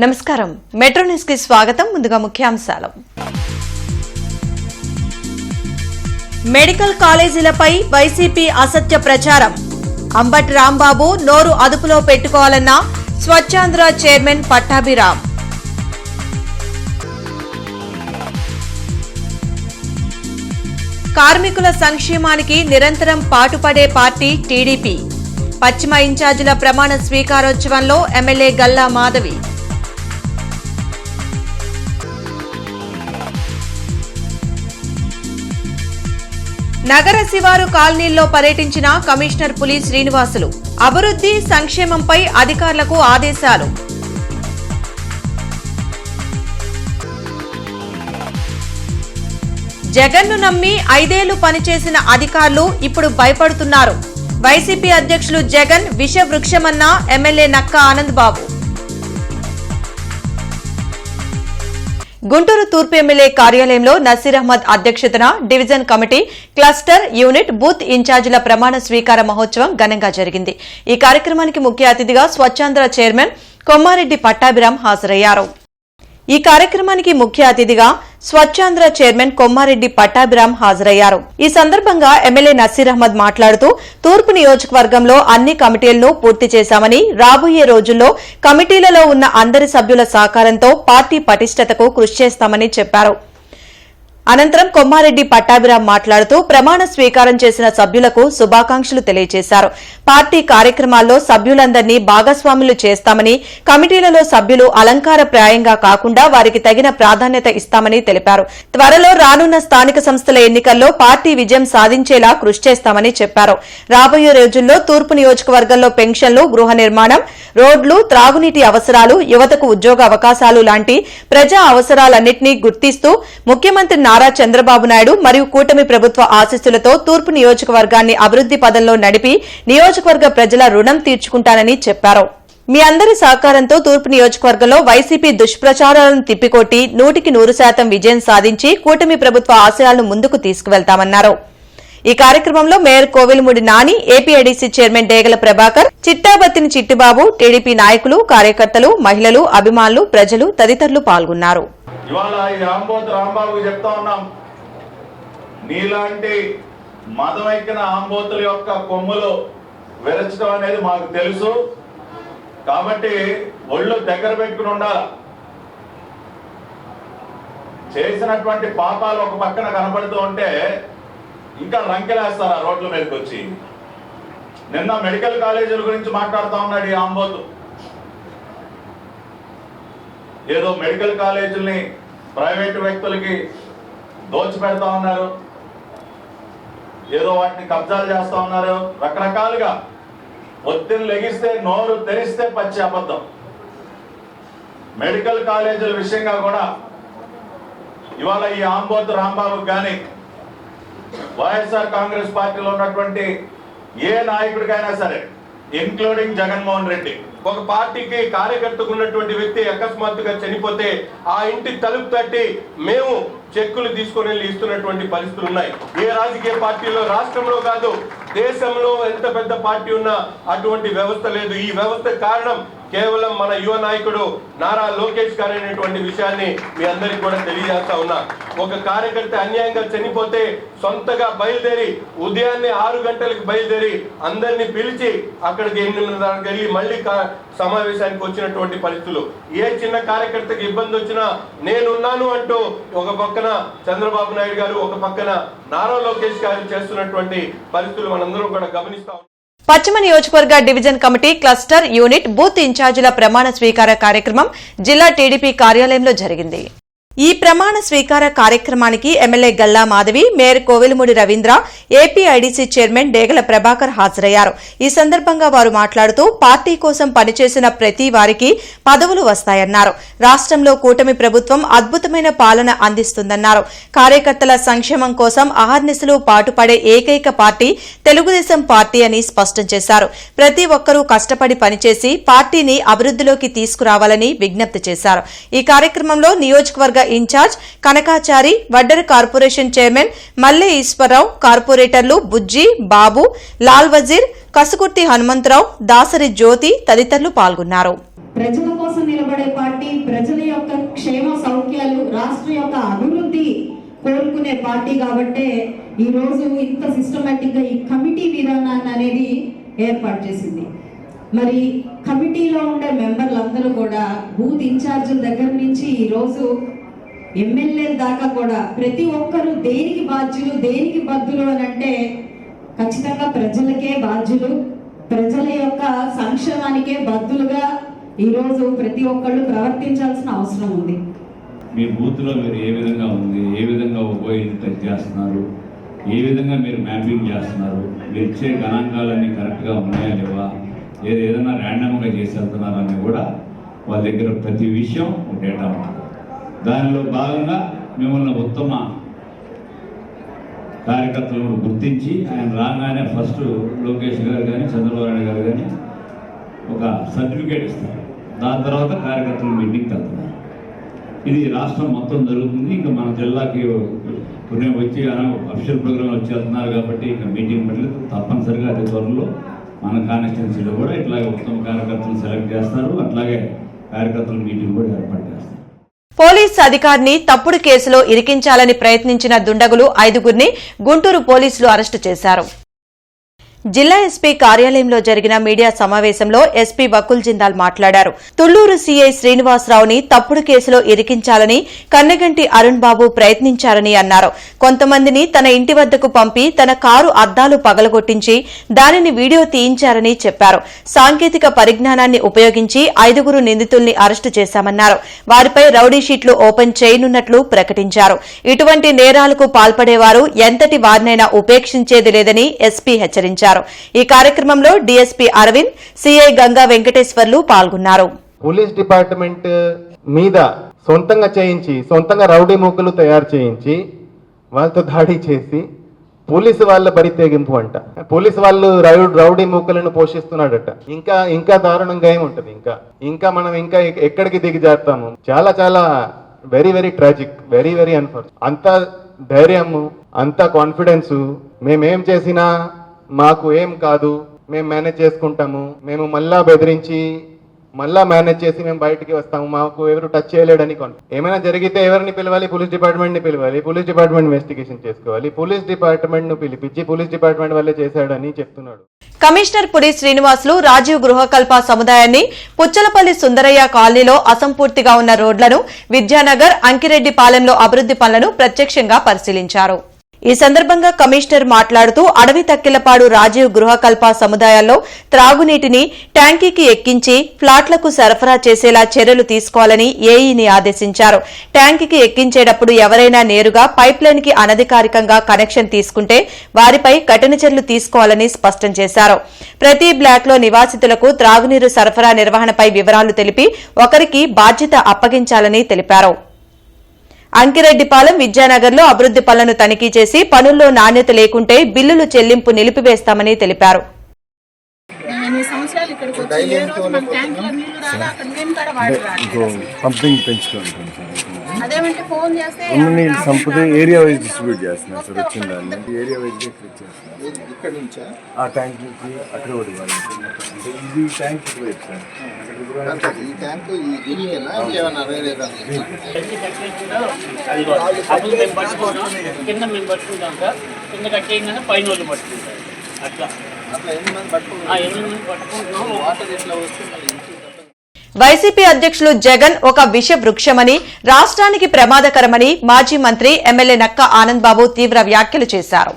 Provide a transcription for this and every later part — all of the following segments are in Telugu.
నమస్కారం మెట్రో న్యూస్ కి స్వాగతం. ముందుగా ముఖ్యాంశాలు. మెడికల్ కాలేజీలపై వైసీపీ అసత్య ప్రచారం. అంబటి రాంబాబు నోరు అదుపులో పెట్టుకోవాలన్న స్వచ్ఛాంధ్ర చైర్మన్ పట్టాభిరామ్. కార్మికుల సంక్షేమానికి నిరంతరం పాటుపడే పార్టీ టీడీపీ. పశ్చిమ ఇన్ఛార్జీల ప్రమాణ స్వీకారోత్సవంలో ఎమ్మెల్యే గల్లా మాధవి. నగర శివారు కాలనీల్లో పర్యటించిన కమిషనర్ పులి శ్రీనివాసులు. అభివృద్ధి సంక్షేమంపై అధికారులకు ఆదేశాలు. జగన్ను నమ్మి 5 ఏళ్లు పనిచేసిన అధికారులు ఇప్పుడు భయపడుతున్నారు. వైసీపీ అధ్యక్షులు జగన్ విషవృక్షమన్న ఎమ్మెల్యే నక్కా ఆనంద్ బాబు. గుంటూరు తూర్పు ఎమ్మెల్యే కార్యాలయంలో నసీర్ అహ్మద్ అధ్యక్షతన division committee, cluster, unit, booth ఇన్ఛార్జీల ప్రమాణ స్వీకార మహోత్సవం ఘనంగా జరిగింది. ఈ కార్యక్రమానికి ముఖ్య అతిథిగా స్వచ్ఛాంధ్ర చైర్మన్ కొమ్మారెడ్డి పట్టాభిరామ్ హాజరయ్యారు. ఈ కార్యక్రమానికి ముఖ్య అతిథిగా స్వచ్ఛాంధ్ర చైర్మన్ కొమ్మారెడ్డి పట్టాభిరామ్ హాజరయ్యారు. ఈ సందర్భంగా ఎమ్మెల్యే నసీర్ అహ్మద్ మాట్లాడుతూ తూర్పు నియోజకవర్గంలో అన్ని కమిటీలను పూర్తి చేశామని, రాబోయే రోజుల్లో కమిటీలలో ఉన్న అందరి సభ్యుల సహకారంతో పార్టీ పటిష్టతకు కృషి చేస్తామని చెప్పారు. అనంతరం కొమ్మారెడ్డి పట్టాభిరామ్ మాట్లాడుతూ ప్రమాణ స్వీకారం చేసిన సభ్యులకు శుభాకాంక్షలు తెలియజేశారు. పార్టీ కార్యక్రమాల్లో సభ్యులందరినీ భాగస్వాములు చేస్తామని, కమిటీలలో సభ్యులు అలంకారప్రాయంగా కాకుండా వారికి తగిన ప్రాధాన్యత ఇస్తామని తెలిపారు. త్వరలో రానున్న స్థానిక సంస్థల ఎన్నికల్లో పార్టీ విజయం సాధించేలా కృషి చేస్తామని చెప్పారు. రాబోయే రోజుల్లో తూర్పు నియోజకవర్గంలో పెన్షన్లు, గృహ నిర్మాణం, రోడ్లు, త్రాగునీటి అవసరాలు, యువతకు ఉద్యోగ అవకాశాలు లాంటి ప్రజా అవసరాలన్నింటినీ గుర్తిస్తూ ముఖ్యమంత్రి నారా చంద్రబాబు నాయుడు మరియు కూటమి ప్రభుత్వ ఆశీస్సులతో తూర్పు నియోజకవర్గాన్ని అభివృద్ది పదంలో నడిపి నియోజకవర్గ ప్రజల రుణం తీర్చుకుంటానని చెప్పారు. మీ అందరి సహకారంతో తూర్పు నియోజకవర్గంలో వైసీపీ దుష్ప్రచారాలను తిప్పికొట్టి 100% విజయం సాధించి కూటమి ప్రభుత్వ ఆశయాలను ముందుకు తీసుకువెళ్తామన్నారు. ఈ కార్యక్రమంలో mayor Kovelamudi Nani, APIDC chairman Degala Prabhakar, Chittabattini Chittibabu, TDP నాయకులు, కార్యకర్తలు, మహిళలు, అభిమానులు, ప్రజలు తదితరులు పాల్గొన్నారు. ఇవాళ ఈ అంబటి రాంబాబుకి చెప్తా ఉన్నాం, నీలాంటి మదం ఎక్కిన ఆంబోతుల యొక్క కొమ్ములు విరచడం అనేది మాకు తెలుసు. కాబట్టి ఒళ్ళు దగ్గర పెట్టుకుని ఉండాలి. చేసినటువంటి పాపాలు ఒక పక్కన కనపడుతూ ఉంటే ఇంకా లంకెలేస్తారు ఆ రోడ్ల మీదకి వచ్చి. నిన్న మెడికల్ కాలేజీల గురించి మాట్లాడుతూ ఉన్నాడు ఈ ఆంబోతు. ఏదో మెడికల్ కాలేజీల్ని ప్రైవేటు వ్యక్తులకి దోచిపెడతా ఉన్నారు, ఏదో వాటిని కబ్జాలు చేస్తా ఉన్నారు. రకరకాలుగా ఒత్తిడి లెగిస్తే, నోరు తెరిస్తే పచ్చి అబద్ధం. మెడికల్ కాలేజీల విషయంగా కూడా ఇవాళ ఈ ఆంబోతు రాంబాబుకి కానీ వైఎస్ఆర్ కాంగ్రెస్ పార్టీలో ఉన్నటువంటి ఏ నాయకుడికైనా సరే, ఇన్క్లూడింగ్ జగన్మోహన్ రెడ్డి, ఒక పార్టీకి కార్యకర్తకు ఉన్నటువంటి వ్యక్తి అకస్మాత్తుగా చనిపోతే ఆ ఇంటి తలుపు తట్టి మేము చెక్కులు తీసుకొని వెళ్ళి ఇస్తున్నటువంటి పరిస్థితులు ఉన్నాయి. ఏ రాజకీయ పార్టీలో, రాష్ట్రంలో కాదు దేశంలో ఎంత పెద్ద పార్టీ ఉన్నా అటువంటి వ్యవస్థ లేదు. ఈ వ్యవస్థ కారణం కేవలం మన యువ నాయకుడు నారా లోకేష్ గారు అనేటువంటి విషయాన్ని మీ అందరికి కూడా తెలియజేస్తా ఉన్నా. ఒక కార్యకర్త అన్యాయంగా చనిపోతే సొంతగా బయలుదేరి ఉదయాన్నే 6 గంటలకు బయలుదేరి అందరినీ పిలిచి అక్కడికి 8:30 వెళ్ళి మళ్ళీ సమావేశానికి వచ్చినటువంటి పరిస్థితులు. ఏ చిన్న కార్యకర్తకి ఇబ్బంది వచ్చినా నేనున్నాను అంటూ ఒక పక్కన చంద్రబాబు నాయుడు గారు, ఒక పక్కన నారా లోకేష్ గారు చేస్తున్నటువంటి పరిస్థితులు మనందరం కూడా గమనిస్తాం. పశ్చిమ నియోజకవర్గ division committee, cluster, unit, booth ఇన్ఛార్జీల ప్రమాణ స్వీకార కార్యక్రమం జిల్లా టీడీపీ కార్యాలయంలో జరిగింది. ఈ ప్రమాణ స్వీకార కార్యక్రమానికి MLA Galla Madhavi, mayor Kovelamudi Ravindra, APIDC chairman Degala Prabhakar హాజరయ్యారు. ఈ సందర్భంగా వారు మాట్లాడుతూ పార్టీ కోసం పనిచేసిన ప్రతి వారికి పదవులు వస్తాయన్నారు. రాష్ట్రంలో కూటమి ప్రభుత్వం అద్భుతమైన పాలన అందిస్తుందన్నారు. కార్యకర్తల సంక్షేమం కోసం అహర్నిశలు పాటుపడే ఏకైక పార్టీ తెలుగుదేశం పార్టీ అని స్పష్టం చేశారు. ప్రతి ఒక్కరూ కష్టపడి పనిచేసి పార్టీని అభివృద్ధిలోకి తీసుకురావాలని విజ్ఞప్తి చేశారు. ఈ కార్యక్రమంలో నియోజకవర్గ ఇన్ఛార్జ్ కనకాచారి, వడ్డెర కార్పొరేషన్ చైర్మన్ మల్లె ఈశ్వరరావు, కార్పొరేటర్లు బుజ్జి, బాబు, లాల్ వజీర్, కసుకుర్తి హనుమంతరావు, దాసరి జ్యోతి తదితరులు పాల్గొన్నారు. ప్రజల కోసం నిలబడే పార్టీ, ప్రజల యొక్క క్షేమ సౌఖ్యాలు, రాష్ట్ర యొక్క అభివృద్ధి కోరుకునే పార్టీ కాబట్టే ఈరోజు ఇంత సిస్టమేటిక్గా ఈ కమిటీ విధానాన్ని అనేది ఏర్పాటు చేసింది. మరి కమిటీలో ఉండే మెంబర్లందరూ కూడా బూత్ ఇన్ఛార్జీల దగ్గర నుంచి ఈరోజు ఎమ్మెల్యేల దాకా కూడా ప్రతి ఒక్కరూ దేనికి బాధ్యులు, దేనికి బద్దులు అని అంటే ఖచ్చితంగా ప్రజలకే బాధ్యులు, ప్రజల యొక్క సంక్షేమానికే బద్దులుగా ఈరోజు ప్రతి ఒక్కళ్ళు ప్రవర్తించాల్సిన అవసరం ఉంది. మీ బూత్లో మీరు ఏ విధంగా ఉంది, ఏ విధంగా ఉపయోగించి చేస్తున్నారు, ఏ విధంగా మీరు మ్యాపింగ్ చేస్తున్నారు, మీరు ఇచ్చే గణాంకాలన్నీ కరెక్ట్గా ఉన్నాయా లేవా, ఏదైనా ర్యాండమ్గా చేసి వెళ్తున్నారని కూడా వాళ్ళ దగ్గర ప్రతి విషయం డేటా ఉంటుంది. దానిలో భాగంగా మిమ్మల్ని ఉత్తమ కార్యకర్తలను గుర్తించి ఆయన రాగానే ఫస్ట్ లోకేష్ గారు కానీ చంద్రబాబు నాయుడు గారు కానీ ఒక సర్టిఫికేట్ ఇస్తారు. దాని తర్వాత కార్యకర్తలు మీటింగ్కి వెళ్తున్నారు. ఇది రాష్ట్రం మొత్తం జరుగుతుంది. ఇంకా మన జిల్లాకి పుణ్యం వచ్చి అఫీషియల్ ప్రోగ్రామ్ వచ్చి వెళ్తున్నారు కాబట్టి ఇక మీటింగ్ పెట్టలేదు. తప్పనిసరిగా అతి త్వరలో మన కాన్స్టిట్యున్సీలో కూడా ఇట్లాగే ఉత్తమ కార్యకర్తలు సెలెక్ట్ చేస్తారు. అట్లాగే కార్యకర్తల మీటింగ్ కూడా ఏర్పాటు చేస్తారు. పోలీస్ అధికారిని తప్పుడు కేసులో ఇరికించాలని ప్రయత్నించిన దుండగులు 5గురిని గుంటూరు పోలీసులు అరెస్టు చేశారు. జిల్లా ఎస్పీ కార్యాలయంలో జరిగిన మీడియా సమావేశంలో ఎస్పీ వకుల్ జిందాల్ మాట్లాడారు. తుళ్లూరు సీఐ శ్రీనివాసరావుని తప్పుడు కేసులో ఇరికించాలని కన్నగంటి అరుణ్ బాబు ప్రయత్నించారని అన్నారు. కొంతమందిని తన ఇంటి వద్దకు పంపి తన కారు అద్దాలు పగలగొట్టించి దానిని వీడియో తీయించారని చెప్పారు. సాంకేతిక పరిజ్ఞానాన్ని ఉపయోగించి 5గురు నిందితుల్ని అరెస్టు చేశామన్నారు. వారిపై రౌడీ షీట్లు ఓపెన్ చేయనున్నట్లు ప్రకటించారు. ఇటువంటి నేరాలకు పాల్పడేవారు ఎంతటి వారినైనా ఉపేక్షించేది లేదని ఎస్పీ హెచ్చరించారు. ఈ కార్యక్రమంలో డీఎస్పీ అరవింద్, సిఐ గంగా వెంకటేశ్వర్లు పాల్గొన్నారు. పోలీస్ డిపార్ట్మెంట్ మీద సొంతంగా రౌడీ మూకలు తయారు చేయించి వాళ్ళతో దాడి చేసి పోలీసు వాళ్ళ బరి తెగింపు అంట. పోలీసు వాళ్ళు రౌడీ మూకలను పోషిస్తున్నాడట. ఇంకా దారుణంగా ఏముంటది? ఇంకా మనం ఎక్కడికి దిగజారుతాము? చాలా very very tragic, very very unfortunate. అంత ధైర్యము, అంత కాన్ఫిడెన్స్, మేమేం చేసినా మాకు ఏం కాదు, మేము మేనేజ్ చేసుకుంటాము, మేము మళ్ళా బెదిరించి మళ్ళా మేనేజ్ చేసి మేము బయటికి వస్తాము, మాకు ఎవరు టచ్ చేయలేడని ఏమైనా జరిగితే ఎవరిని పిలవాలి? పోలీస్ డిపార్ట్మెంట్ ని పిలవాలి. పోలీస్ డిపార్ట్మెంట్ ఇన్వెస్టిగేషన్ చేసుకోవాలి. పోలీస్ డిపార్ట్మెంట్ ను పిలిపించి పోలీస్ డిపార్ట్మెంట్ వల్లే చేశాడని చెప్తున్నాడు. కమిషనర్ పుడి శ్రీనివాసులు రాజీవ్ గృహకల్ప సముదాయాన్ని పుచ్చలపల్లి సుందరయ్య కాలనీలో అసంపూర్తిగా ఉన్న రోడ్లను, విద్యానగర్, అంకిరెడ్డిపాలెంలో అభివృద్ది పనులను ప్రత్యక్షంగా పరిశీలించారు. ఈ సందర్భంగా కమిషనర్ మాట్లాడుతూ అడవి తక్కిలపాడు రాజీవ్ గృహకల్ప సముదాయాల్లో త్రాగునీటిని ట్యాంకీకి ఎక్కించి ఫ్లాట్లకు సరఫరా చేసేలా చర్యలు తీసుకోవాలని ఏఈని ఆదేశించారు. ట్యాంకీకి ఎక్కించేటప్పుడు ఎవరైనా నేరుగా పైప్లైన్ కి అనధికారికంగా కనెక్షన్ తీసుకుంటే వారిపై కఠిన చర్యలు తీసుకోవాలని స్పష్టం చేశారు. ప్రతి బ్లాక్ లో నివాసితులకు త్రాగునీరు సరఫరా నిర్వహణపై వివరాలు తెలిపి ఒకరికి బాధ్యత అప్పగించాలని తెలిపారు. అంకిరెడ్డిపాలెం, విద్యానగర్లో అభివృద్ది పనులను తనిఖీ చేసి పనుల్లో నాణ్యత లేకుంటే బిల్లులు చెల్లింపు నిలిపివేస్తామని తెలిపారు. సంపద ఏరియా వైజ్ డిస్ట్రిబ్యూట్ చేస్తున్నారు సార్. వచ్చిన దాన్ని ఏరియా వైజ్ ఇక్కడ నుంచి ఆ ట్యాంక్ అక్కడ ఒకటి ఇది ట్యాంక్ సార్. ఈ ట్యాంక్ కింద మేము పట్టుకుంటాం సార్. కింద కట్టేయగానే పైన వాళ్ళు పట్టుకుంటారు. అట్లా 8 మంది పట్టుకుంటున్నాం. వాటర్ ఎట్లా వస్తుంది? వైసీపీ అధ్యక్షులు జగన్ ఒక విష వృక్షమని, రాష్ట్రానికి ప్రమాదకరమని మాజీ మంత్రి ఎమ్మెల్యే నక్కా ఆనంద్ బాబు తీవ్ర వ్యాఖ్యలు చేశారు.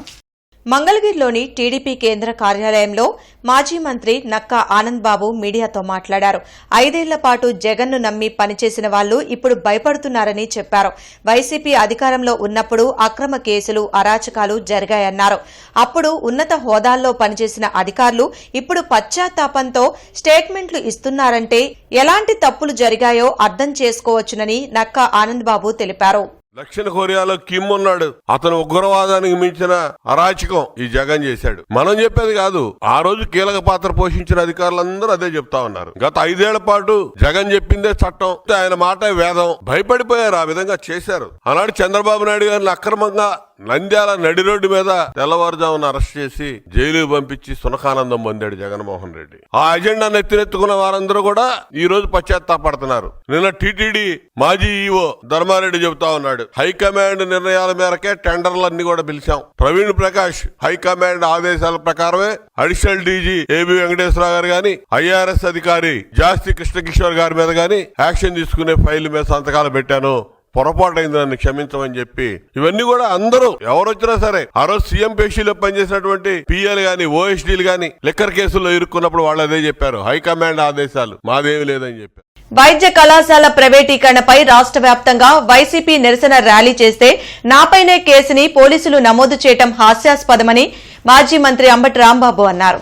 మంగళగిరిలోని టీడీపీ కేంద్ర కార్యాలయంలో మాజీ మంత్రి నక్కా ఆనంద్ బాబు మీడియాతో మాట్లాడారు. 5 ఏళ్ల పాటు జగన్ను నమ్మి పనిచేసిన వాళ్లు ఇప్పుడు భయపడుతున్నారని చెప్పారు. వైసీపీ అధికారంలో ఉన్నప్పుడు అక్రమ కేసులు, అరాచకాలు జరిగాయన్నారు. అప్పుడు ఉన్నత హోదాల్లో పనిచేసిన అధికారులు ఇప్పుడు పశ్చాత్తాపంతో స్టేట్మెంట్లు ఇస్తున్నారంటే ఎలాంటి తప్పులు జరిగాయో అర్థం చేసుకోవచ్చునని నక్కా ఆనంద్ బాబు తెలిపారు. దక్షిణ కొరియాలో కిమ్ ఉన్నాడు. అతను ఉగ్రవాదానికి మించిన అరాచకం ఈ జగన్ చేశాడు. మనం చెప్పేది కాదు, ఆ రోజు కీలక పాత్ర పోషించిన అధికారులందరూ అదే చెప్తా ఉన్నారు. గత 5 ఏళ్ల పాటు జగన్ చెప్పిందే చట్టం, ఆయన మాట వేదం. భయపడిపోయారు, ఆ విధంగా చేశారు. ఆనాడు చంద్రబాబు నాయుడు గారిని అక్రమంగా నంద్యాల నడి రోడ్డు మీద తెల్లవారుజామున అరెస్ట్ చేసి జైలుకు పంపించి సునకానందం పొందాడు జగన్మోహన్ రెడ్డి. ఆ అజెండాను ఎత్తినెత్తుకున్న వారందరూ కూడా ఈ రోజు పశ్చాత్తాపడుతున్నారు. నిన్న టీటీడీ మాజీ ఈఓ ధర్మారెడ్డి చెబుతా ఉన్నాడు, హైకమాండ్ నిర్ణయాల మేరకే టెండర్లన్నీ కూడా పిలిచాం. ప్రవీణ్ ప్రకాష్ హైకమాండ్ ఆదేశాల ప్రకారమే అడిషనల్ డీజీ ఏబి వెంకటేశ్వరరావు గారు గాని, ఐఆర్ఎస్ అధికారి జాస్తి కృష్ణకిషోర్ గారి మీద గాని యాక్షన్ తీసుకునే ఫైల్ మీద సంతకాలు పెట్టాను, పొరపాటైంది, నన్ను క్షమించమని చెప్పి ఇవన్నీ కూడా అందరూ ఎవరు వచ్చినా సరే ఆ రోజు సీఎం పేషీలో పనిచేసినటువంటి పిఎల్ గాని, ఓఎస్డీలు గాని లిక్కర్ కేసుల్లో ఇరుక్కున్నప్పుడు వాళ్ళు అదే చెప్పారు, హైకమాండ్ ఆదేశాలు మాదేమి లేదని చెప్పారు. వైద్య కళాశాల ప్రైవేటీకరణపై రాష్ట్ర వ్యాప్తంగా వైసీపీ నిరసన ర్యాలీ చేస్తే నాపైనే కేసుని పోలీసులు నమోదు చేయడం హాస్యాస్పదమని మాజీ మంత్రి అంబటి రాంబాబు అన్నారు.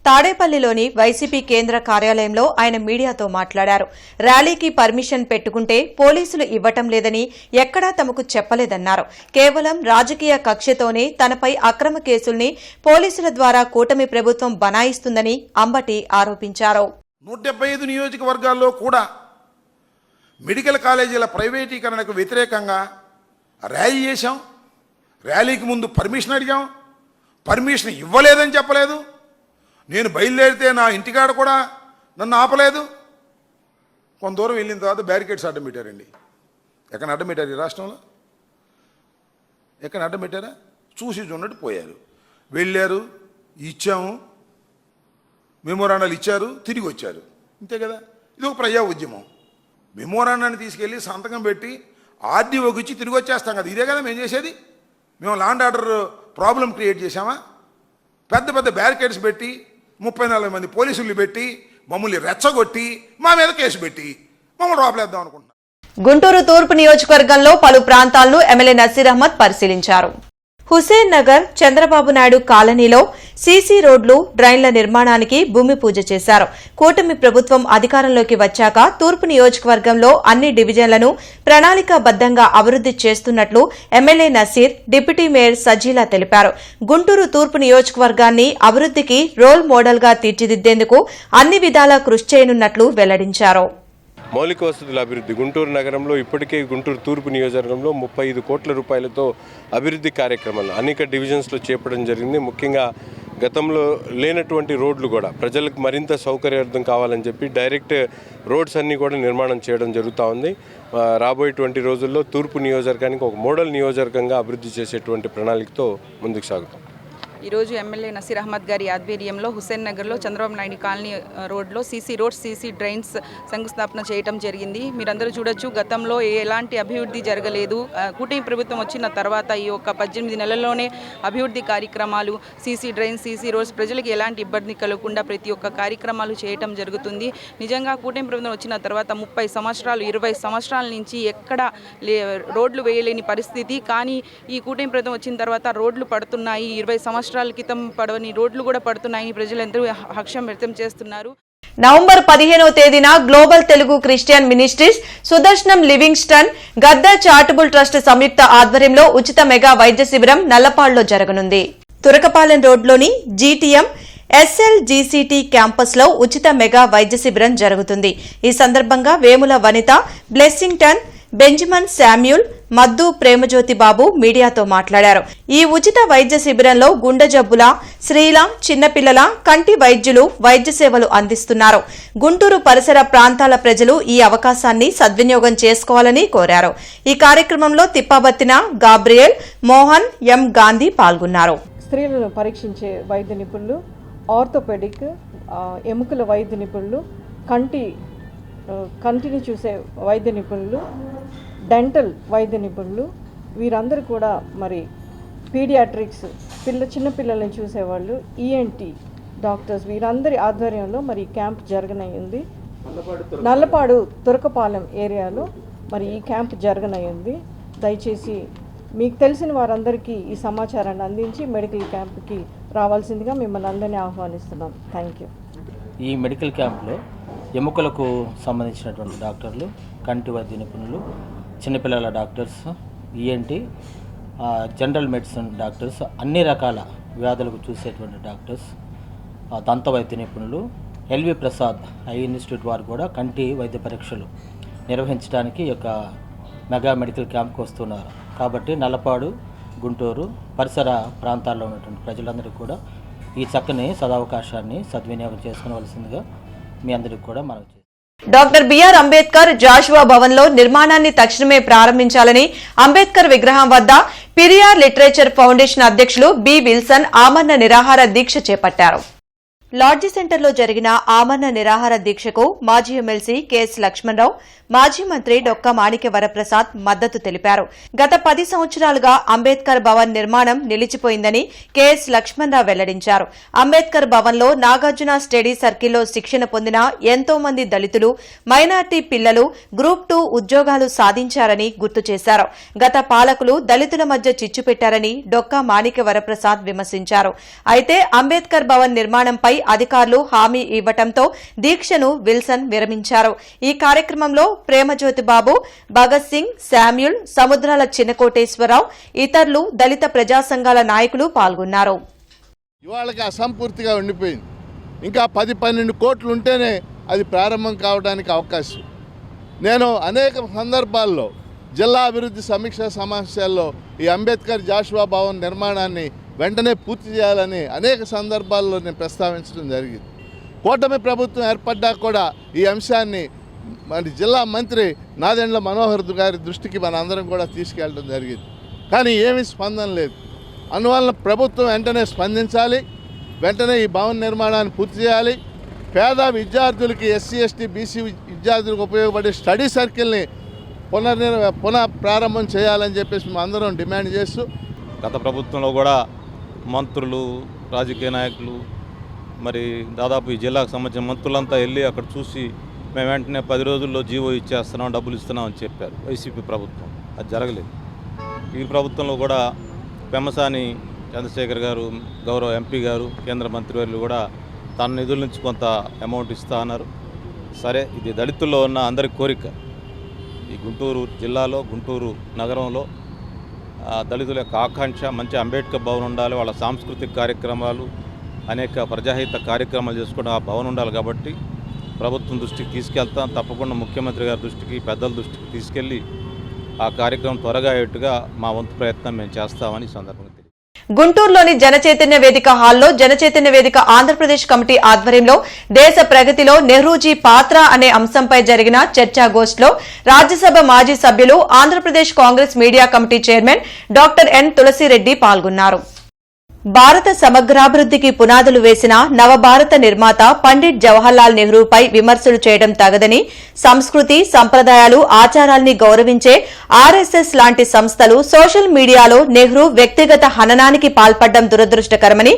తాడేపల్లిలోని వైసీపీ కేంద్ర కార్యాలయంలో ఆయన మీడియాతో మాట్లాడారు. ర్యాలీకి పర్మిషన్ పెట్టుకుంటే పోలీసులు ఇవ్వటం లేదని ఎక్కడా తమకు చెప్పలేదన్నారు. కేవలం రాజకీయ కక్షతోనే తనపై అక్రమ కేసుల్ని పోలీసుల ద్వారా కూటమి ప్రభుత్వం బనాయిస్తుందని అంబటి ఆరోపించారు. 175 నియోజకవర్గాల్లో కూడా మెడికల్ కాలేజీల ప్రైవేటీకరణకు వ్యతిరేకంగా ర్యాలీ చేశాం. ర్యాలీకి ముందు పర్మిషన్ అడిగాం, పర్మిషన్ ఇవ్వలేదని చెప్పలేదు. నేను బయలుదేరితే నా ఇంటికాడ కూడా నన్ను ఆపలేదు. కొంత దూరం వెళ్ళిన తర్వాత బ్యారికేడ్స్ అడ్డం పెట్టారండి. ఎక్కడ అడ్డం పెట్టారు? ఈ రాష్ట్రంలో ఎక్కడ అడ్డం పెట్టారా? చూసి చూడట్టు పోయారు, వెళ్ళారు, ఇచ్చాము, మెమోరాండాలు ఇచ్చారు, తిరిగి వచ్చారు. అంతే కదా, ఇది ఒక ప్రజా ఉద్యమం. మెమోరాండాన్ని తీసుకెళ్ళి సంతకం పెట్టి ఆర్డీఓకి ఇచ్చి తిరిగి వచ్చేస్తాం కదా, ఇదే కదా మేము చేసేది. మేము లాండ్ ఆర్డర్ ప్రాబ్లం క్రియేట్ చేశామా? పెద్ద పెద్ద బ్యారికేడ్స్ పెట్టి 30-40 మంది పోలీసులు పెట్టి మమ్మల్ని రెచ్చగొట్టి మా మీద కేసు పెట్టి మమ్మల్ని లోపలేద్దాం అనుకుంటున్నాం. గుంటూరు తూర్పు నియోజకవర్గంలో పలు ప్రాంతాలను ఎమ్మెల్యే నసీర్ అహ్మద్ పరిశీలించారు. హుసేన్ నగర్, చంద్రబాబు నాయుడు కాలనీలో సీసీ రోడ్లు, డ్రైన్ల నిర్మాణానికి భూమి పూజ చేశారు. కూటమి ప్రభుత్వం అధికారంలోకి వచ్చాక తూర్పు నియోజకవర్గంలో అన్ని డివిజన్లను ప్రణాళికాబద్దంగా అభివృద్ది చేస్తున్నట్లు MLA Naseer, deputy mayor Sajila తెలిపారు. గుంటూరు తూర్పు నియోజకవర్గాన్ని అభివృద్దికి రోల్ మోడల్గా తీర్చిదిద్దేందుకు అన్ని విధాలా కృషి చేయనున్నట్లు వెల్లడించారు. మౌలిక వసతుల అభివృద్ధి గుంటూరు నగరంలో ఇప్పటికే గుంటూరు తూర్పు నియోజకవర్గంలో 35 కోట్ల రూపాయలతో అభివృద్ధి కార్యక్రమాలు అనేక డివిజన్స్లో చేపట్టడం జరిగింది. ముఖ్యంగా గతంలో లేనటువంటి రోడ్లు కూడా ప్రజలకు మరింత సౌకర్యార్థం కావాలని చెప్పి డైరెక్ట్ రోడ్స్ అన్నీ కూడా నిర్మాణం చేయడం జరుగుతూ ఉంది. రాబోయేటువంటి రోజుల్లో తూర్పు నియోజకవర్గానికి ఒక మోడల్ నియోజకవర్గంగా అభివృద్ధి చేసేటువంటి ప్రణాళికతో ముందుకు సాగుతాం. ఈరోజు ఎమ్మెల్యే నసీర్ అహ్మద్ గారి ఆధ్వర్యంలో హుసేన్ నగర్లో చంద్రబాబు నాయుడు కాలనీ రోడ్లో సీసీ రోడ్స్, సీసీ డ్రైన్స్ శంకుస్థాపన చేయడం జరిగింది. మీరందరూ చూడొచ్చు, గతంలో ఎలాంటి అభివృద్ధి జరగలేదు. కూటమి ప్రభుత్వం వచ్చిన తర్వాత ఈ యొక్క 18 నెలల్లోనే అభివృద్ధి కార్యక్రమాలు, సీసీ డ్రైన్స్, సీసీ రోడ్స్, ప్రజలకు ఎలాంటి ఇబ్బంది కలగకుండా ప్రతి ఒక్క కార్యక్రమాలు చేయటం జరుగుతుంది. నిజంగా కూటమి ప్రభుత్వం వచ్చిన తర్వాత 30 సంవత్సరాలు, 20 సంవత్సరాల నుంచి ఎక్కడ రోడ్లు వేయలేని పరిస్థితి. కానీ ఈ కూటమి ప్రభుత్వం వచ్చిన తర్వాత రోడ్లు పడుతున్నాయి. 20 సంవత్సరాల క్రితం పడవని రోడ్లు కూడా పడుతున్నాయని ప్రజలందరూ హర్షం వ్యక్తం చేస్తున్నారు. నవంబర్ 15వ తేదీన global Telugu Christian ministries, Sudarshanam Livingston, Gadda charitable trust సంయుక్త ఆధ్వర్యంలో ఉచిత మెగా వైద్య శిబిరం నల్లపాడులో జరగనుంది. తురకపాలెం రోడ్లోని జీటీఎం SLGCT క్యాంపస్ లో ఉచిత మెగా వైద్య శిబిరం జరుగుతుంది. ఈ సందర్భంగా వేముల వనిత, బ్లెస్సింగ్టన్, బెంజమిన్ శామ్యూల్, మద్దు ప్రేమజ్యోతి బాబు మీడియాతో మాట్లాడారు. ఈ ఉచిత వైద్య శిబిరంలో గుండె జబ్బుల, స్త్రీల, చిన్నపిల్లల, కంటి వైద్యులు వైద్య సేవలు అందిస్తున్నారు. గుంటూరు పరిసర ప్రాంతాల ప్రజలు ఈ అవకాశాన్ని సద్వినియోగం చేసుకోవాలని కోరారు. ఈ కార్యక్రమంలో తిప్పాబత్తిన గాబ్రియల్, మోహన్, ఎం గాంధీ పాల్గొన్నారు. స్త్రీలను పరీక్షించే వైద్య నిపుణులు, ఆర్థోపెడిక్, ఎముకల వైద్య నిపుణులు, కంటిని చూసే వైద్య నిపుణులు, డెంటల్ వైద్య నిపుణులు, వీరందరూ కూడా మరి పీడియాట్రిక్స్, చిన్నపిల్లల్ని చూసేవాళ్ళు, ENT డాక్టర్స్, వీరందరి ఆధ్వర్యంలో మరి క్యాంప్ జరగనయ్యింది. నల్లపాడు తురకపాలెం ఏరియాలో మరి ఈ క్యాంప్ జరగనయ్యింది. దయచేసి మీకు తెలిసిన వారందరికీ ఈ సమాచారాన్ని అందించి మెడికల్ క్యాంప్కి రావాల్సిందిగా మిమ్మల్ని అందరినీ ఆహ్వానిస్తున్నాం. Thank you. ఈ మెడికల్ క్యాంప్లో ఎముకలకు సంబంధించినటువంటి డాక్టర్లు, కంటి వైద్య నిపుణులు, చిన్నపిల్లల doctors, ENT, general medicine doctors, అన్ని రకాల వ్యాధులకు చూసేటువంటి డాక్టర్స్, దంత వైద్య నిపుణులు, LV ప్రసాద్ ఐ ఇన్స్టిట్యూట్ వారు కూడా కంటి వైద్య పరీక్షలు నిర్వహించడానికి ఈ యొక్క మెగా మెడికల్ క్యాంప్కి వస్తున్నారు. కాబట్టి నల్లపాడు గుంటూరు పరిసర ప్రాంతాల్లో ఉన్నటువంటి ప్రజలందరికీ కూడా ఈ చక్కని సదవకాశాన్ని సద్వినియోగం చేసుకోవలసిందిగా మీ అందరికీ కూడా మనం డాక్టర్ బిఆర్ అంబేద్కర్ జాషువా భవన్ లో నిర్మాణాన్ని తక్షణమే ప్రారంభించాలని అంబేద్కర్ విగ్రహం వద్ద పిరియార్ లిటరేచర్ ఫౌండేషన్ అధ్యక్షులు బి విల్సన్ ఆమరణ నిరాహార దీక్ష చేపట్టారు. లాడ్జీ సెంటర్లో జరిగిన ఆమరణ నిరాహార దీక్షకు మాజీ ఎమ్మెల్సీ కెఎస్ లక్ష్మణరావు, మాజీ మంత్రి డొక్కా మాణిక్య వరప్రసాద్ మద్దతు తెలిపారు. గత 10 సంవత్సరాలుగా అంబేద్కర్ భవన్ నిర్మాణం నిలిచిపోయిందని కెఎస్ లక్ష్మణరావు వెల్లడించారు. అంబేద్కర్ భవన్లో నాగార్జున స్టడీ సర్కిల్లో శిక్షణ పొందిన ఎంతో మంది దళితులు, మైనార్టీ పిల్లలు గ్రూప్ 2 ఉద్యోగాలు సాధించారని గుర్తు చేశారు. గత పాలకులు దళితుల మధ్య చిచ్చు పెట్టారని డొక్కా మాణిక్య వరప్రసాద్ విమర్శించారు. అయితే అంబేద్కర్ భవన్ నిర్మాణంపై అధికారులు హామీ ఇవ్వడంతో దీక్షను విల్సన్ విరమించారు. ఈ కార్యక్రమంలో ప్రేమజ్యోతి బాబు, భగత్ సింగ్, శామ్యూల్, సముద్రాల చిన్నకోటేశ్వరరావు, ఇతరులు, దళిత ప్రజా సంఘాల నాయకులు పాల్గొన్నారు. ఇవాళకి అసంపూర్తిగా ఉండిపోయింది. ఇంకా 10-12 కోట్లు ఉంటేనే అది ప్రారంభం కావడానికి అవకాశం. నేను అనేక సందర్భాల్లో జిల్లా అభివృద్ధి సమీక్షా సమావేశాల్లో ఈ అంబేద్కర్ జాషువా భవన్ నిర్మాణాన్ని వెంటనే పూర్తి చేయాలని అనేక సందర్భాల్లో నేను ప్రస్తావించడం జరిగింది. కూటమి ప్రభుత్వం ఏర్పడ్డా కూడా ఈ అంశాన్ని మన జిల్లా మంత్రి నాదెండ్ల మనోహర్ గారి దృష్టికి మన అందరం కూడా తీసుకెళ్ళడం జరిగింది. కానీ ఏమీ స్పందన లేదు. అందువలన ప్రభుత్వం వెంటనే స్పందించాలి, వెంటనే ఈ భవన నిర్మాణాన్ని పూర్తి చేయాలి. పేద విద్యార్థులకి, ఎస్సీ ఎస్టీ బీసీ విద్యార్థులకు ఉపయోగపడే స్టడీ సర్కిల్ని పునః ప్రారంభం చేయాలని చెప్పేసి మేము అందరం డిమాండ్ చేస్తూ, గత ప్రభుత్వంలో కూడా మంత్రులు, రాజకీయ నాయకులు, మరి దాదాపు ఈ జిల్లాకు సంబంధించిన మంత్రులంతా వెళ్ళి అక్కడ చూసి మేము వెంటనే 10 రోజుల్లో జీవో ఇచ్చేస్తున్నాం, డబ్బులు ఇస్తున్నాం అని చెప్పారు వైసీపీ ప్రభుత్వం. అది జరగలేదు. ఈ ప్రభుత్వంలో కూడా పెమ్మసాని చంద్రశేఖర్ గారు, గౌరవ ఎంపీ గారు, కేంద్ర మంత్రివర్యులు కూడా తన నిధుల నుంచి కొంత అమౌంట్ ఇస్తా అన్నారు. సరే, ఇది దళితుల్లో ఉన్న అందరి కోరిక. ఈ గుంటూరు జిల్లాలో, గుంటూరు నగరంలో దళితుల యొక్క ఆకాంక్ష మంచి అంబేద్కర్ భవన్ ఉండాలి, వాళ్ళ సాంస్కృతిక కార్యక్రమాలు, అనేక ప్రజాహిత కార్యక్రమాలు చేసుకోవడం ఆ భవన్ ఉండాలి. కాబట్టి ప్రభుత్వం దృష్టికి తీసుకెళ్తాం, తప్పకుండా ముఖ్యమంత్రి గారి దృష్టికి, పెద్దల దృష్టికి తీసుకెళ్ళి ఆ కార్యక్రమం త్వరగా అయ్యేట్టుగా మా వంతు ప్రయత్నం మేము చేస్తామని సందర్భంగా గుంటూరులోని జనచైతన్య వేదిక హాల్లో జనచైతన్య వేదిక ఆంధ్రప్రదేశ్ కమిటీ ఆధ్వర్యంలో దేశ ప్రగతిలో నెహ్రూజీ పాత్ర అనే అంశంపై జరిగిన చర్చాగోష్ఠిలో రాజ్యసభ మాజీ సభ్యులు, Andhra Pradesh Congress media committee chairman doctor N Tulasi Reddy పాల్గొన్నారు. భారత సమగ్రాభివృద్ధికి పునాదులు వేసిన నవభారత నిర్మాత పండిట్ జవహర్లాల్ నెహ్రూపై విమర్శలు చేయడం తగదని, సంస్కృతి, సంప్రదాయాలు, ఆచారాల్ని గౌరవించే ఆర్ఎస్ఎస్ లాంటి సంస్థలు సోషల్ మీడియాలో నెహ్రూ వ్యక్తిగత హననానికి పాల్పడడం దురదృష్టకరమని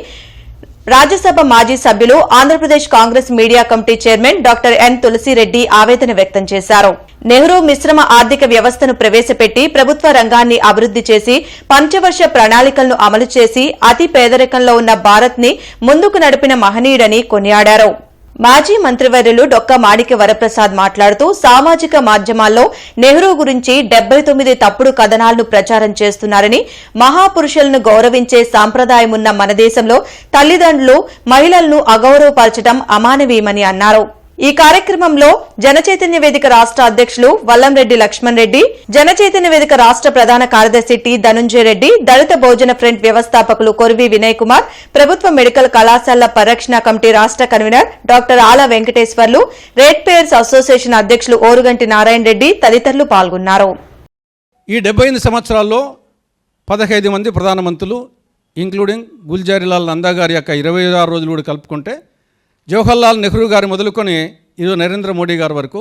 రాజ్యసభ మాజీ సభ్యులు, Andhra Pradesh Congress media committee chairman doctor N Tulasi Reddy ఆవేదన వ్యక్తం చేశారు. నెహ్రూ మిశ్రమ ఆర్థిక వ్యవస్థను ప్రవేశపెట్టి ప్రభుత్వ రంగాన్ని అభివృద్ది చేసి పంచవర్ష ప్రణాళికలను అమలు చేసి అతి పేదరికంలో ఉన్న భారత్ ని ముందుకు నడిపిన మహనీయుడని కొనియాడారు. మాజీ మంత్రివర్యులు డొక్కా మాణిక్య వరప్రసాద్ మాట్లాడుతూ సామాజిక మాధ్యమాల్లో నెహ్రూ గురించి 79 తప్పుడు కథనాలను ప్రచారం చేస్తున్నారని, మహాపురుషులను గౌరవించే సాంప్రదాయమున్న మన దేశంలో తల్లిదండ్రులు మహిళలను అగౌరవపరచడం అమానవీయమని అన్నారు. ఈ కార్యక్రమంలో జనచైతన్య వేదిక రాష్ట అధ్యక్షులు వల్లంరెడ్డి లక్ష్మణ్ రెడ్డి, జనచైతన్య వేదిక రాష్ట ప్రధాన కార్యదర్శి టి ధనుంజయ రెడ్డి, దళిత భోజన ఫ్రంట్ వ్యవస్థాపకులు కొరివి వినయ్ కుమార్, ప్రభుత్వ మెడికల్ కళాశాలల పరిరక్షణ కమిటీ రాష్ట కన్వీనర్ డాక్టర్ ఆల వెంకటేశ్వర్లు, రేట్ పేయర్స్ అసోసియేషన్ అధ్యక్షులు ఓరుగంటి నారాయణ రెడ్డి తదితరులు పాల్గొన్నారు. ఈ 78 సంవత్సరాల్లో 15 మంది ప్రధానమంత్రులు, ఇంక్లూడింగ్ గుల్జారీలాల్ నందా గారి యొక్క 26 రోజులు కూడా కలుపుకుంటే, జవహర్లాల్ నెహ్రూ గారి మొదలుకొని ఈరోజు నరేంద్ర మోడీ గారి వరకు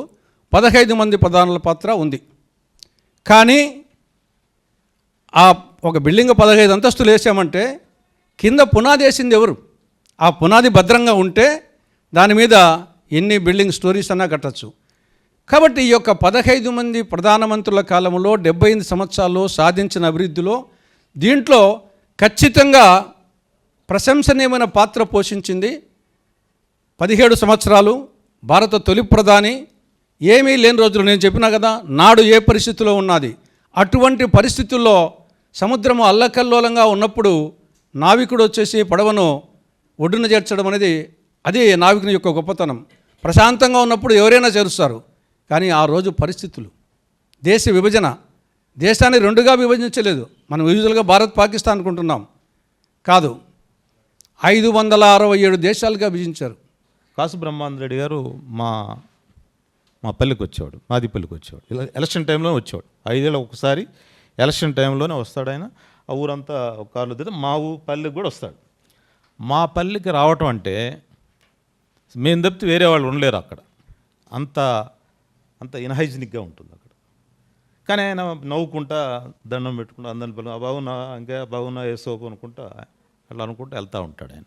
15 మంది ప్రధానుల పాత్ర ఉంది. కానీ ఆ ఒక బిల్డింగ్ 15 అంతస్తులు వేసామంటే కింద పునాది వేసింది ఎవరు? ఆ పునాది భద్రంగా ఉంటే దాని మీద ఎన్ని బిల్డింగ్ స్టోరీస్ అన్నా కట్టచ్చు. కాబట్టి ఈ యొక్క 15 మంది ప్రధానమంత్రుల కాలంలో 78 సంవత్సరాల్లో సాధించిన అభివృద్ధిలో దీంట్లో ఖచ్చితంగా ప్రశంసనీయమైన పాత్ర పోషించింది 17 సంవత్సరాలు భారత తొలి ప్రధాని. ఏమీ లేని రోజులు నేను చెప్పినా కదా, నాడు ఏ పరిస్థితిలో ఉన్నది, అటువంటి పరిస్థితుల్లో సముద్రము అల్లకల్లోలంగా ఉన్నప్పుడు నావికుడు వచ్చేసి పడవను ఒడ్డున చేర్చడం అనేది అది నావికుని యొక్క గొప్పతనం. ప్రశాంతంగా ఉన్నప్పుడు ఎవరైనా చేరుస్తారు. కానీ ఆ రోజు పరిస్థితులు, దేశ విభజన, దేశాన్ని రెండుగా విభజించలేదు. మనం యూజువల్గా భారత్ పాకిస్తాన్ అనుకుంటున్నాం, కాదు, 567 దేశాలుగా విభజించారు. కాసు బ్రహ్మానందరెడ్డి గారు మా పల్లెకి వచ్చేవాడు, మాదిపల్లికి వచ్చేవాడు. ఇలా ఎలక్షన్ టైంలో వచ్చేవాడు. 5 ఏళ్ళకి ఒకసారి ఎలక్షన్ టైంలోనే వస్తాడు ఆయన. ఆ ఊరంతా కార్లు తిరిగి మా పల్లెకి కూడా వస్తాడు. మా పల్లెకి రావటం అంటే మేము తప్పితే వేరే వాళ్ళు ఉండలేరు అక్కడ. అంత ఇన్హైజినిక్గా ఉంటుంది అక్కడ. కానీ ఆయన నవ్వుకుంటా దండం పెట్టుకుంటా అందరిని పిల్లలు బాగున్నా, ఇంకా బాగున్నా, వేసుకోకు అనుకుంటా అట్లా అనుకుంటూ వెళ్తూ ఉంటాడు ఆయన.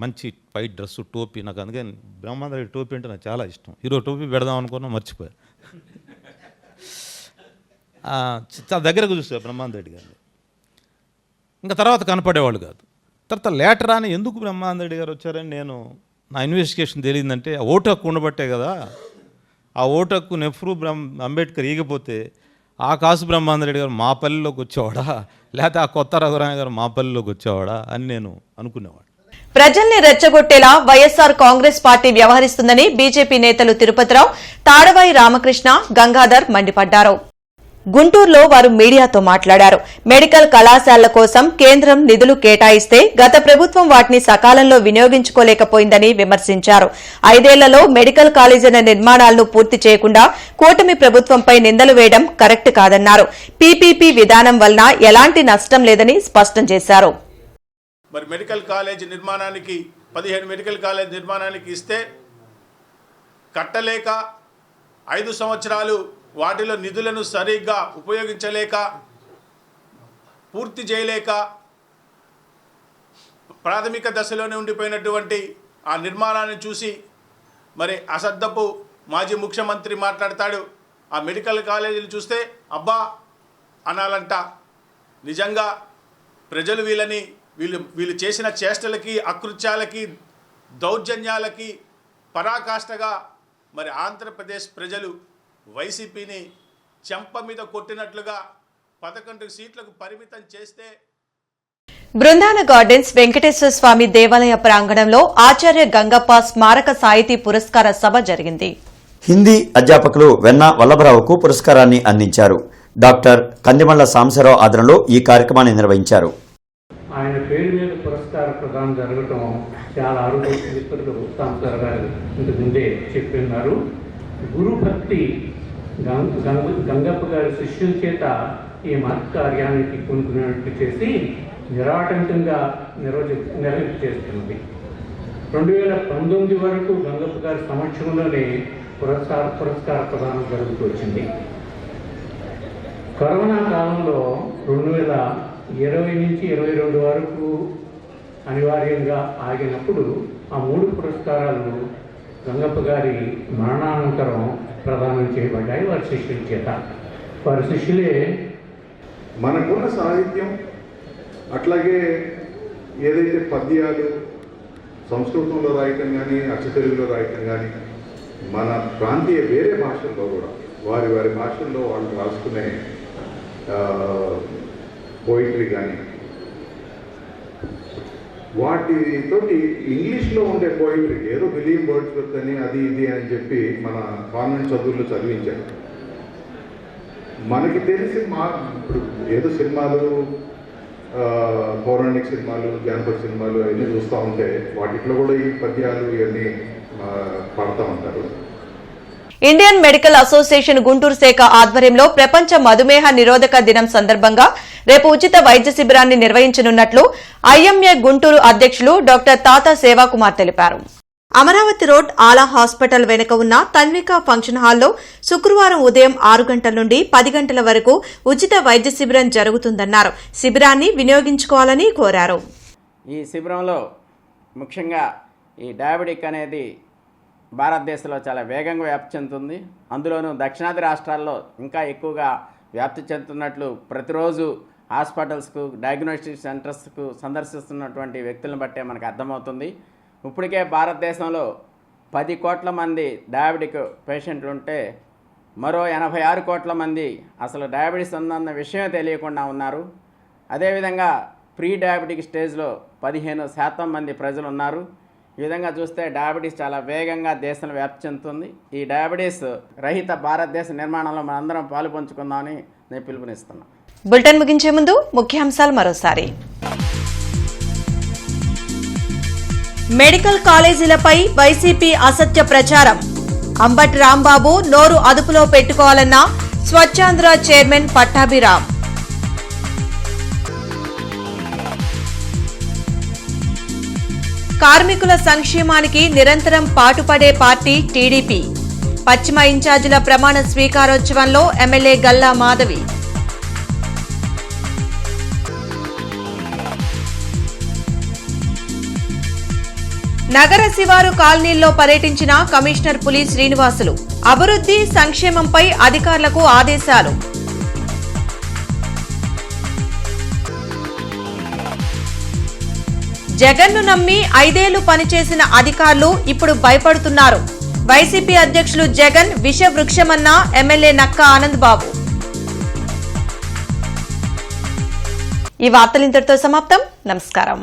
మంచి వైట్ డ్రెస్సు, టోపీ. నాకు అందుకని బ్రహ్మానందరెడ్డి టోపీ అంటే నాకు చాలా ఇష్టం. హీరో టోపీ పెడదాం అనుకున్నా, మర్చిపోయా. చాలా దగ్గరకు చూసా బ్రహ్మానందరెడ్డి గారిని. ఇంకా తర్వాత కనపడేవాళ్ళు కాదు. తర్వాత లేటర్ అని ఎందుకు బ్రహ్మానందరెడ్డి గారు వచ్చారని నేను నా ఇన్వెస్టిగేషన్ తెలియదంటే, ఓటు హక్కు ఉండబట్టే కదా. ఆ ఓటు హక్కు నెహ్రూ అంబేద్కర్ ఈగపోతే ఆ కాసు బ్రహ్మానందరెడ్డి గారు మా పల్లెలోకి వచ్చేవాడా, లేకపోతే ఆ కొత్త రఘురామ గారు మా పల్లెలోకి వచ్చేవాడా అని నేను అనుకునేవాడు. ప్రజల్ని రెచ్చగొట్టేలా వైఎస్ఆర్ కాంగ్రెస్ పార్టీ వ్యవహరిస్తుందని బీజేపీ నేతలు తిరుపతిరావు, తాడవాయి రామకృష్ణ, గంగాధర్ మండిపడ్డారు. గుంటూరులో వారు మీడియాతో మాట్లాడారు. మెడికల్ కళాశాలల కోసం కేంద్రం నిధులు కేటాయిస్తే గత ప్రభుత్వం వాటిని సకాలంలో వినియోగించుకోలేకపోయిందని విమర్శించారు. 5 ఏళ్లలో మెడికల్ కాలేజీల నిర్మాణాలను పూర్తి చేయకుండా కూటమి ప్రభుత్వంపై నిందలు వేయడం కరెక్ట్ కాదన్నారు. పీపీపీ విధానం వలన ఎలాంటి నష్టం లేదని స్పష్టం చేశారు. మరి మెడికల్ కాలేజ్ నిర్మాణానికి 15 మెడికల్ కాలేజ్ నిర్మాణానికి ఇస్తే కట్టలేక 5 సంవత్సరాలు వాటిలో నిధులను సరిగ్గా ఉపయోగించలేక, పూర్తి చేయలేక ప్రాథమిక దశలోనే ఉండిపోయినటువంటి ఆ నిర్మాణాన్ని చూసి మరి అసద్దపు మాజీ ముఖ్యమంత్రి మాట్లాడతాడు. ఆ మెడికల్ కాలేజీలు చూస్తే అబ్బా అనాలంట. నిజంగా ప్రజలు వీళ్ళు చేసిన చేష్టలకి, అకృత్యాలకి, దౌర్జన్యాలకి పరాకాష్ఠగా మరి ఆంధ్రప్రదేశ్ ప్రజలు వైసీపీని చెంప మీద కొట్టినట్లుగా 11 సీట్లకు పరిమితం చేస్తే. బృందాన గార్డెన్స్ వెంకటేశ్వర స్వామి దేవాలయ ప్రాంగణంలో ఆచార్య గంగప్ప స్మారక సాహితీ పురస్కార సభ జరిగింది. హిందీ అధ్యాపకులు వెన్న వల్లభరావుకు పురస్కారాన్ని అందించారు. డాక్టర్ కందిమళ్ల సాంబశివరావు ఆధ్వర్యంలో ఈ కార్యక్రమాన్ని నిర్వహించారు. ఆయన పేరు మీద పురస్కార ప్రదానం జరగటం చాలా అరుదు. మిత్రులు సాంబశివరావు గారు ఇంతకుముందే చెప్పిన్నారు. గురు భక్తి గంగప్ప గారి శిష్యుల చేత ఈ మహత్ కార్యానికి పూనుకున్నట్టు చేసి నిరాటంకంగా నిర్వహించి చేస్తున్నది. 2019 వరకు గంగప్ప గారి సమక్షంలోనే పురస్కార ప్రదానం జరుగుతూ వచ్చింది. కరోనా కాలంలో 2020 నుంచి 2022 వరకు అనివార్యంగా ఆగినప్పుడు ఆ 3 పురస్కారాలు గంగప్ప గారి మరణానంతరం ప్రదానం చేయబడ్డాయి వారి శిష్యుల చేత. వారి శిష్యులే మనకున్న సాహిత్యం, అట్లాగే ఏదైతే పద్యాలు సంస్కృతంలో రాయటం కానీ, అచ్చ తెలుగులో రాయటం కానీ, మన ప్రాంతీయ వేరే భాషల్లో కూడా వారి భాషల్లో వాళ్ళు రాసుకునే పోయిటరీ కానీ, వాటితోటి ఇంగ్లీష్లో ఉండే పోయిటరీ ఏదో విలియం వర్డ్స్వర్త్ అని అది ఇది అని చెప్పి మన కాన్వెంట్ చదువుల్లో చదివించారు. మనకి తెలిసి ఇప్పుడు ఏదో సినిమాలు, పౌరాణిక సినిమాలు, జానపద సినిమాలు అవన్నీ చూస్తూ ఉంటే వాటిలో కూడా ఈ పద్యాలు ఇవన్నీ పడతా ఉంటారు. ఇండియన్ మెడికల్ అసోసియేషన్ గుంటూరు శాఖ ఆధ్వర్యంలో ప్రపంచ మధుమేహ నిరోధక దినం సందర్భంగా రేపు ఉచిత వైద్య శిబిరాన్ని నిర్వహించనున్నట్లు ఐఎంఏ గుంటూరు అధ్యక్షులు డాక్టర్ తాతా సేవాకుమార్ తెలిపారు. అమరావతి రోడ్ ఆలా హాస్పిటల్ వెనుక ఉన్న తన్విక ఫంక్షన్ హాల్లో శుక్రవారం ఉదయం 6 గంటల నుండి 10 గంటల వరకు ఉచిత వైద్య శిబిరం జరుగుతుందన్నారు. శిబిరాన్ని వినియోగించుకోవాలని కోరారు. ఈ శిబిరంలో ముఖ్యంగా ఈ డయాబెటిక్ అనేది భారతదేశంలో చాలా వేగంగా వ్యాప్తి చెందుతుంది. అందులోనూ దక్షిణాది రాష్ట్రాల్లో ఇంకా ఎక్కువగా వ్యాప్తి చెందుతున్నట్లు ప్రతిరోజు హాస్పిటల్స్కు, డయాగ్నోస్టిక్ సెంటర్స్కు సందర్శిస్తున్నటువంటి వ్యక్తులను బట్టే మనకు అర్థమవుతుంది. ఇప్పటికే భారతదేశంలో 10 కోట్ల మంది డయాబెటిక్ పేషెంట్లు ఉంటే మరో 86 కోట్ల మంది అసలు డయాబెటీస్ ఉందన్న విషయమే తెలియకుండా ఉన్నారు. అదేవిధంగా ప్రీ డయాబెటిక్ స్టేజ్లో 15% మంది ప్రజలు ఉన్నారు. ఈ విధంగా చూస్తే డయాబెటీస్ చాలా వేగంగా దేశంలో వ్యాప్తి చెందుతుంది. ఈ డయాబెటీస్ రహిత భారతదేశ నిర్మాణంలో మనందరం పాలు పంచుకుందామని నేను పిలుపునిస్తున్నాను. బులెటిన్ ముగించే ముందు ముఖ్యాంశాలు మరోసారి. మెడికల్ కాలేజీలపై వైసీపీ అసత్య ప్రచారం. అంబటి రాంబాబు నోరు అదుపులో పెట్టుకోవాలన్న స్వచ్ఛాంధ్ర చైర్మన్ పట్టాభిరామ్. కార్మికుల సంక్షేమానికి నిరంతరం పాటుపడే పార్టీ టీడీపీ. పశ్చిమ ఇన్ఛార్జీల ప్రమాణ స్వీకారోత్సవంలో ఎమ్మెల్యే గల్లా మాధవి. నగర శివారు కాలనీల్లో పర్యటించిన కమిషనర్ పులి శ్రీనివాసులు. అభివృద్ధి సంక్షేమంపై అధికారులకు ఆదేశాలు. జగన్ను నమ్మి 5 ఏళ్లు పనిచేసిన అధికారులు ఇప్పుడు భయపడుతున్నారు. వైసీపీ అధ్యక్షులు జగన్ విషవృక్షమన్న ఎమ్మెల్యే నక్కా ఆనంద్ బాబు. ఈ వార్తలు ఇంతటితో సమాప్తం. నమస్కారం.